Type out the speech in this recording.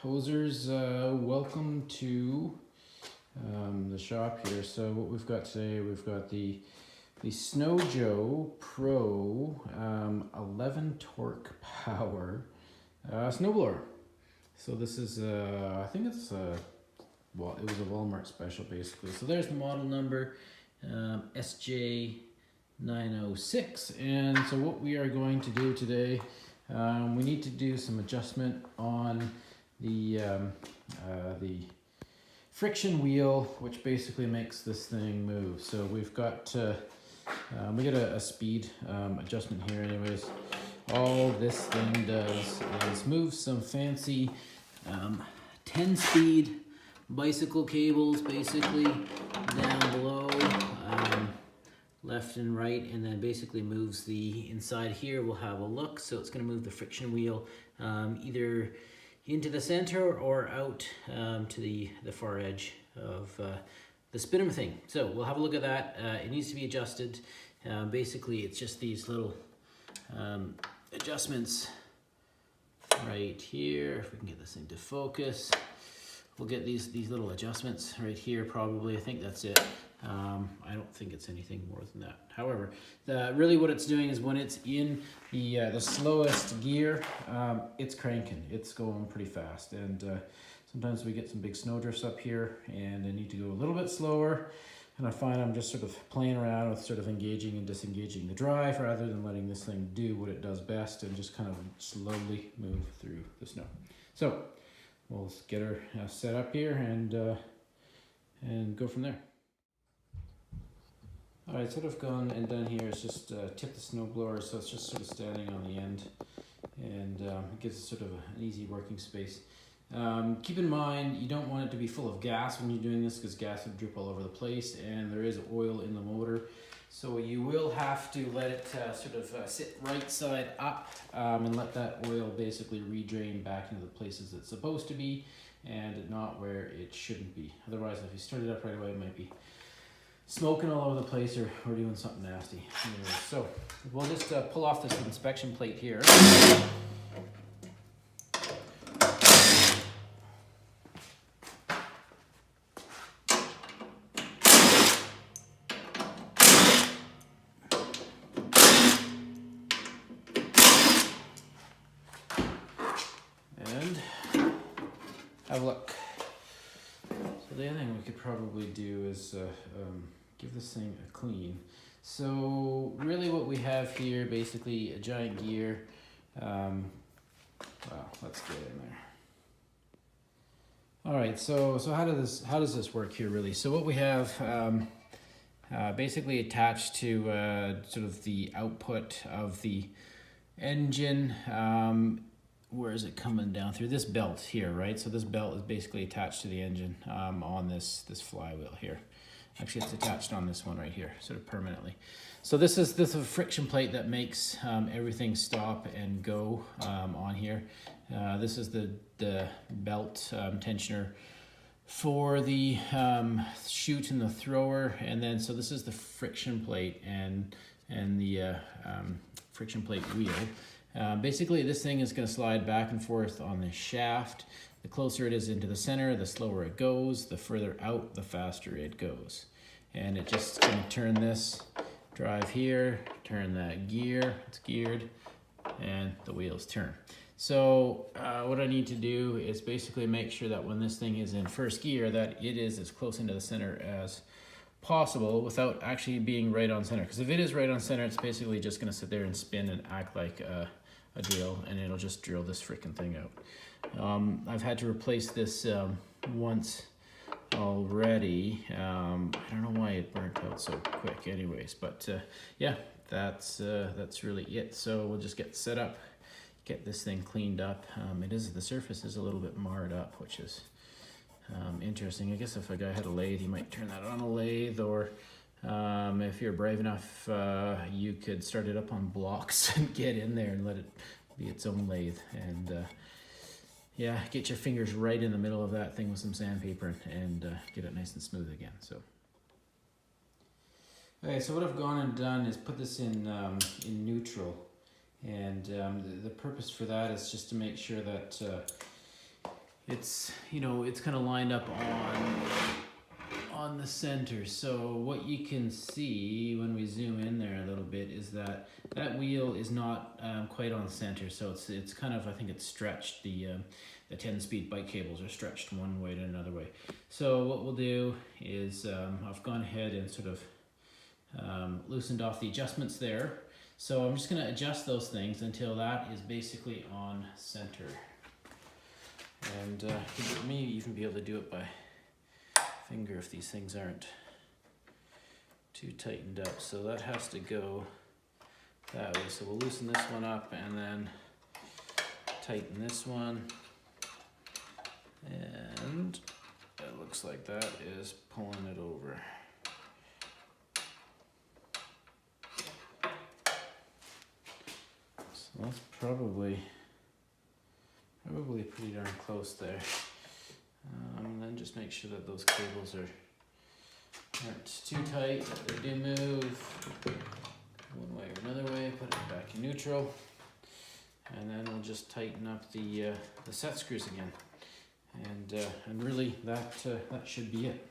Hosers, welcome to the shop here. So what we've got today, we've got the Snow Joe Pro 11 torque power snowblower. So this is I think it's well, it was a Walmart special basically. So there's the model number, SJ906. And so what we are going to do today, we need to do some adjustment on the friction wheel, which basically makes this thing move. So we've got we got a speed adjustment here. Anyways, all this thing does is move some fancy 10-speed bicycle cables basically down below, left and right, and then basically moves the inside here. We'll have a look. So it's going to move the friction wheel either into the center or out to the far edge of the spinner thing. So we'll have a look at that. It needs to be adjusted. Basically, it's just these little adjustments right here. If we can get this thing to focus, we'll get these little adjustments right here probably. I think that's it. I don't think it's anything more than that. However, really what it's doing is when it's in the slowest gear, it's cranking. It's going pretty fast. And sometimes we get some big snowdrifts up here and I need to go a little bit slower. And I find I'm just sort of playing around with sort of engaging and disengaging the drive rather than letting this thing do what it does best and just kind of slowly move through the snow. So we'll get her set up here and go from there. Alright, so what I've gone and done here is just tip the snowblower so it's just sort of standing on the end, and it gives it sort of an easy working space. Keep in mind you don't want it to be full of gas when you're doing this, because gas would drip all over the place and there is oil in the motor. So you will have to let it sort of sit right side up and let that oil basically redrain back into the places it's supposed to be and not where it shouldn't be. Otherwise, if you start it up right away, it might be smoking all over the place or doing something nasty. Anyway, so we'll just pull off this inspection plate here. And have a look. So the other thing we could probably do is give this thing a clean. So really what we have here, basically a giant gear. Well, let's get in there. All right, so how does this work here really? So what we have basically attached to sort of the output of the engine. Where is it coming down through this belt here, right? So this belt is basically attached to the engine on this flywheel here. Actually, it's attached on this one right here, sort of permanently. So this is a friction plate that makes everything stop and go on here. This is the belt tensioner for the chute and the thrower, and then so this is the friction plate and the friction plate wheel. Basically, this thing is going to slide back and forth on the shaft. The closer it is into the center, the slower it goes. The further out, the faster it goes. And it just going to turn this drive here, turn that gear, it's geared, and the wheels turn. So what I need to do is basically make sure that when this thing is in first gear, that it is as close into the center as possible without actually being right on center. Because if it is right on center, it's basically just going to sit there and spin and act like a drill, and it'll just drill this freaking thing out. I've had to replace this once already. I don't know why it burnt out so quick anyways, but yeah, that's really it. So we'll just get set up, get this thing cleaned up. The surface is a little bit marred up, which is interesting. I guess if a guy had a lathe, he might turn that on a lathe, or if you're brave enough, you could start it up on blocks and get in there and let it be its own lathe. And yeah, get your fingers right in the middle of that thing with some sandpaper and get it nice and smooth again. So, okay, so what I've gone and done is put this in neutral, and the purpose for that is just to make sure that it's, you know, it's kind of lined up on the center. So what you can see when we zoom in there a little bit is that that wheel is not quite on center. So it's kind of, I think it's stretched. The 10-speed bike cables are stretched one way to another way. So what we'll do is I've gone ahead and sort of loosened off the adjustments there. So I'm just going to adjust those things until that is basically on center. And you may even be able to do it by finger if these things aren't too tightened up. So that has to go that way. So we'll loosen this one up and then tighten this one. And it looks like that is pulling it over. So that's probably pretty darn close there. And then just make sure that those cables aren't too tight, that they do move one way or another way. Put it back in neutral, and then we'll just tighten up the set screws again. And really that should be it.